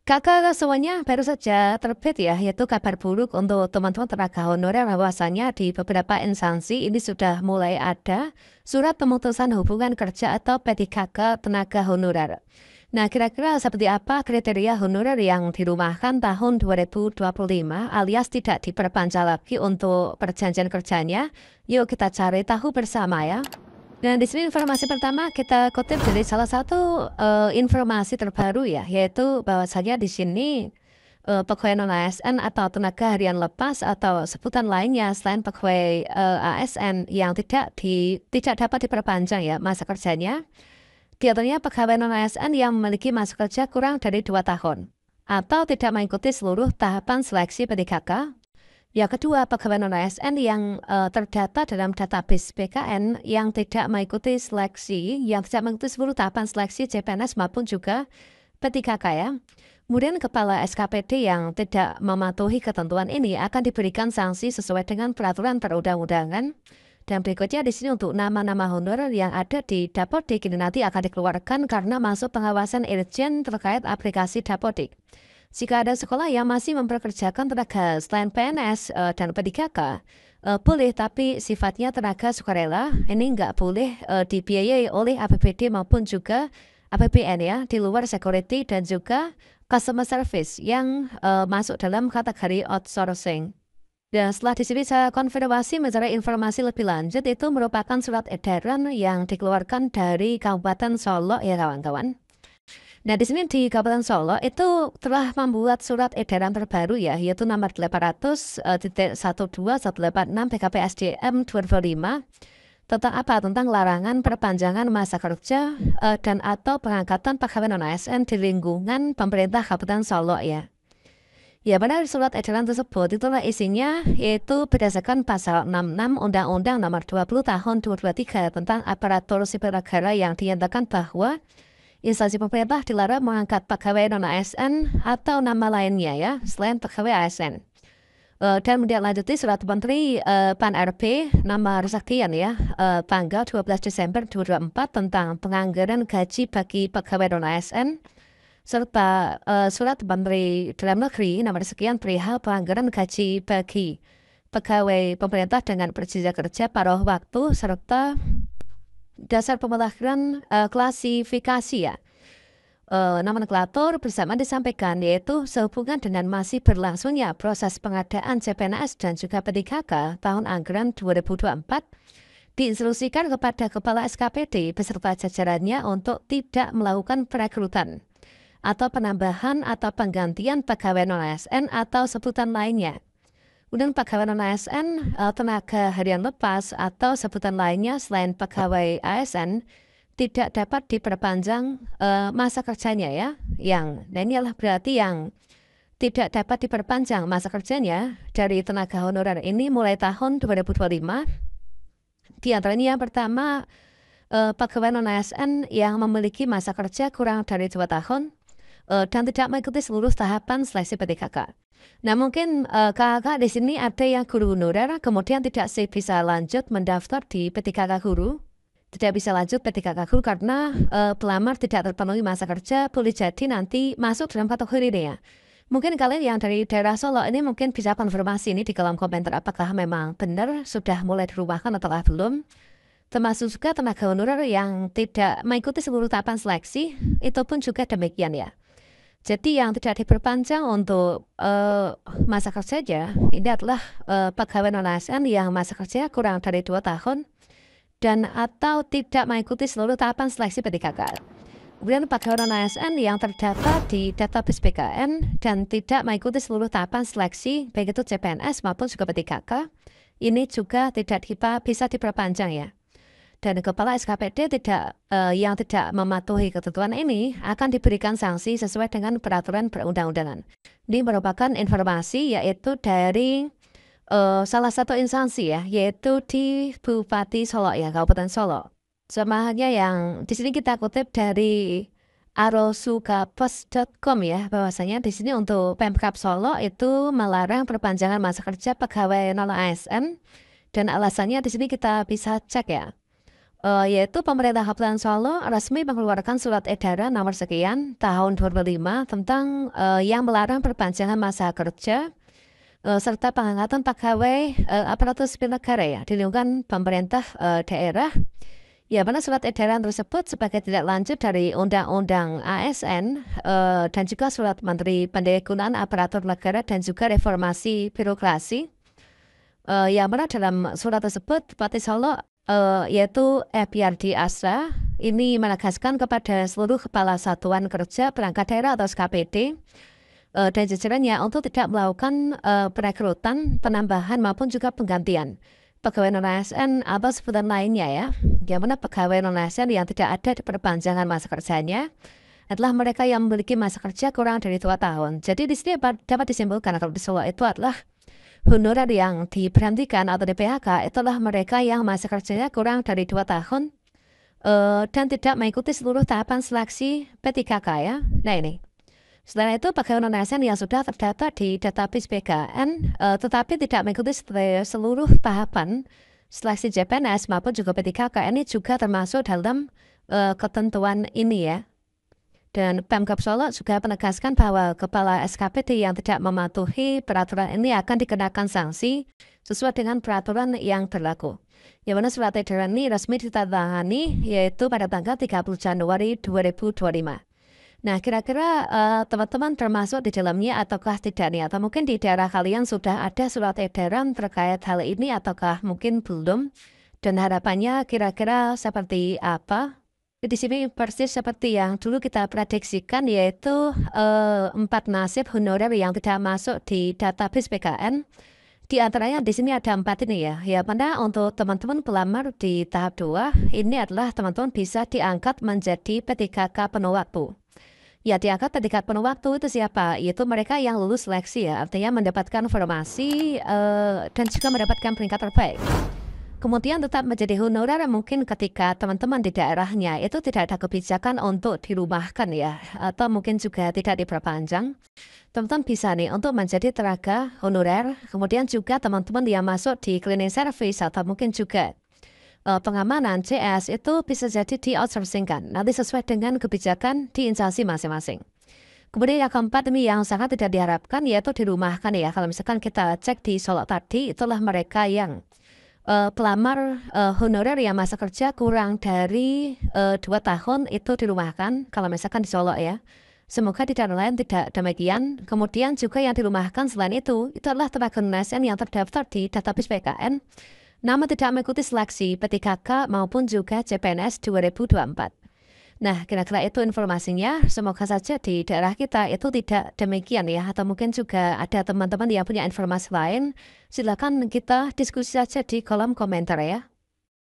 Kakak semuanya baru saja terbit ya, yaitu kabar buruk untuk teman-teman tenaga honorer bahwasanya di beberapa instansi ini sudah mulai ada surat pemutusan hubungan kerja atau P3K tenaga honorer. Nah, kira-kira seperti apa kriteria honorer yang dirumahkan tahun 2025 alias tidak diperpanjang lagi untuk perjanjian kerjanya? Yuk kita cari tahu bersama ya. Dan di sini informasi pertama kita kutip dari salah satu informasi terbaru ya, yaitu bahwasanya di sini pegawai non ASN atau tenaga harian lepas atau sebutan lainnya selain pegawai ASN yang tidak dapat diperpanjang ya masa kerjanya, diantaranya pegawai non ASN yang memiliki masa kerja kurang dari 2 tahun atau tidak mengikuti seluruh tahapan seleksi P3K. Yang kedua, pegawai non-ASN yang terdata dalam database BKN yang tidak mengikuti seluruh tahapan seleksi CPNS maupun juga P3K ya. Kemudian kepala SKPD yang tidak mematuhi ketentuan ini akan diberikan sanksi sesuai dengan peraturan perundang-undangan. Dan berikutnya di sini untuk nama-nama honorer yang ada di Dapodik ini nanti akan dikeluarkan karena masuk pengawasan Irjen terkait aplikasi Dapodik. Jika ada sekolah yang masih mempekerjakan tenaga selain PNS dan P3K, boleh, tapi sifatnya tenaga sukarela, ini nggak boleh dibiayai oleh APBD maupun juga APBN ya, di luar security dan juga customer service yang masuk dalam kategori outsourcing. Dan setelah di sini saya konfirmasi mencari informasi lebih lanjut, itu merupakan surat edaran yang dikeluarkan dari Kabupaten Solo ya kawan-kawan. Nah, di sini di Kabupaten Solo itu telah membuat surat edaran terbaru ya, yaitu nomor 800.12186 PKP SDM 2005 tentang apa? Tentang larangan perpanjangan masa kerja dan atau pengangkatan pegawai non-ASN di lingkungan pemerintah Kabupaten Solo ya. Ya, benar, surat edaran tersebut itulah isinya, yaitu berdasarkan pasal 66 Undang-Undang Nomor 20 Tahun 2023 tentang aparatur sipil negara yang dinyatakan bahwa instansi pemerintah dilarang mengangkat pegawai non-ASN atau nama lainnya ya, selain pegawai ASN. Dan menindaklanjuti surat Menteri Pan-RB nomor sekian ya, tanggal 12 Desember 2024 tentang penganggaran gaji bagi pegawai non-ASN, serta surat Menteri Dalam Negeri nomor sekian perihal penganggaran gaji bagi pegawai pemerintah dengan perjanjian kerja paruh waktu, serta dasar pemutahiran klasifikasi ya. Nomenklatur bersama disampaikan yaitu sehubungan dengan masih berlangsungnya proses pengadaan CPNS dan juga P3K tahun anggaran 2024 diinstruksikan kepada Kepala SKPD beserta jajarannya untuk tidak melakukan perekrutan atau penambahan atau penggantian pegawai non-ASN atau sebutan lainnya. Kemudian pegawai non-ASN, tenaga harian lepas atau sebutan lainnya selain pegawai ASN tidak dapat diperpanjang masa kerjanya ya. Dan inilah berarti yang tidak dapat diperpanjang masa kerjanya dari tenaga honorer ini mulai tahun 2025. Di antaranya yang pertama, pegawai non-ASN yang memiliki masa kerja kurang dari 2 tahun dan tidak mengikuti seluruh tahapan seleksi P3K. Nah, mungkin kakak di sini ada yang guru honorer kemudian tidak bisa lanjut mendaftar di P3K guru, tidak bisa lanjut P3K guru karena pelamar tidak terpenuhi masa kerja, boleh jadi nanti masuk dalam kategori ini ya. Mungkin kalian yang dari daerah Solo ini mungkin bisa konfirmasi ini di kolom komentar apakah memang benar sudah mulai dirumahkan atau belum. Termasuk juga tenaga honorer yang tidak mengikuti seluruh tahapan seleksi, itu pun juga demikian ya. Jadi yang tidak diperpanjang untuk masa kerja ini adalah pegawai non-ASN yang masa kerja kurang dari 2 tahun dan atau tidak mengikuti seluruh tahapan seleksi P3K. Kemudian pegawai non-ASN yang terdata di database BKN dan tidak mengikuti seluruh tahapan seleksi baik itu CPNS maupun juga P3K, ini juga tidak bisa diperpanjang ya. Dan Kepala SKPD yang tidak mematuhi ketentuan ini akan diberikan sanksi sesuai dengan peraturan perundang-undangan. Ini merupakan informasi yaitu dari salah satu instansi ya, yaitu di Bupati Solo ya, Kabupaten Solo. Sama halnya yang di sini kita kutip dari arosukapos.com ya, bahwasanya di sini untuk Pemkab Solo itu melarang perpanjangan masa kerja pegawai non-ASN dan alasannya di sini kita bisa cek ya. Yaitu pemerintah Kabupaten Solo resmi mengeluarkan surat edaran nomor sekian tahun 2005 tentang yang melarang perpanjangan masa kerja serta pengangkatan pegawai aparatur sipil negara ya di lingkungan pemerintah daerah. Ya, mana surat edaran tersebut sebagai tindak lanjut dari Undang-Undang ASN dan juga surat Menteri Pendaya-gunaan Aparatur Negara dan juga reformasi birokrasi. Yang mana dalam surat tersebut Bupati Solo yaitu FPRD Asra ini menegaskan kepada seluruh kepala satuan kerja perangkat daerah atau SKPD dan jajarannya untuk tidak melakukan perekrutan, penambahan maupun juga penggantian pegawai non-ASN atau sebutan lainnya ya. Yang mana pegawai non-ASN yang tidak ada di perpanjangan masa kerjanya adalah mereka yang memiliki masa kerja kurang dari 2 tahun. Jadi di sini dapat disimpulkan kalau di Solo itu adalah honorer yang diberhentikan atau di PHK itulah mereka yang masa kerjanya kurang dari 2 tahun dan tidak mengikuti seluruh tahapan seleksi P3K ya. Nah ini. Selain itu, pegawai non-ASN yang sudah terdaftar di database BKN tetapi tidak mengikuti seluruh tahapan seleksi CPNS maupun juga P3K ini juga termasuk dalam ketentuan ini ya. Dan Pemkab Solo juga menegaskan bahwa kepala SKPD yang tidak mematuhi peraturan ini akan dikenakan sanksi sesuai dengan peraturan yang berlaku. Yang mana surat edaran ini resmi ditandatangani yaitu pada tanggal 30 Januari 2025. Nah, kira-kira teman-teman termasuk di dalamnya ataukah tidak nih? Atau mungkin di daerah kalian sudah ada surat edaran terkait hal ini ataukah mungkin belum? Dan harapannya kira-kira seperti apa? Di sini persis seperti yang dulu kita prediksikan yaitu 4 nasib honorer yang tidak masuk di database PKN. Di antaranya di sini ada 4 ini ya. Ya, pada untuk teman-teman pelamar di tahap 2, ini adalah teman-teman bisa diangkat menjadi P3K penuh waktu. Ya, diangkat P3K penuh waktu itu siapa? Yaitu mereka yang lulus seleksi ya, artinya mendapatkan formasi dan juga mendapatkan peringkat terbaik. Kemudian tetap menjadi honorer mungkin ketika teman-teman di daerahnya itu tidak ada kebijakan untuk dirumahkan ya, atau mungkin juga tidak diperpanjang. Teman-teman bisa nih untuk menjadi tenaga honorer, kemudian juga teman-teman yang masuk di cleaning service atau mungkin juga pengamanan CS itu bisa jadi di outsourcingkan, nanti sesuai dengan kebijakan di instansi masing-masing. Kemudian yang keempat ini yang sangat tidak diharapkan yaitu dirumahkan ya. Kalau misalkan kita cek di Solo tadi, itulah mereka yang pelamar honorer yang masa kerja kurang dari 2 tahun itu dirumahkan kalau misalkan di Solo ya. Semoga di daerah lain tidak demikian. Kemudian juga yang dirumahkan selain itu adalah tenaga non-ASN yang terdaftar di database PKN namun tidak mengikuti seleksi P3K maupun juga CPNS 2024. Nah, kira-kira itu informasinya. Semoga saja di daerah kita itu tidak demikian ya. Atau mungkin juga ada teman-teman yang punya informasi lain. Silakan kita diskusi saja di kolom komentar ya.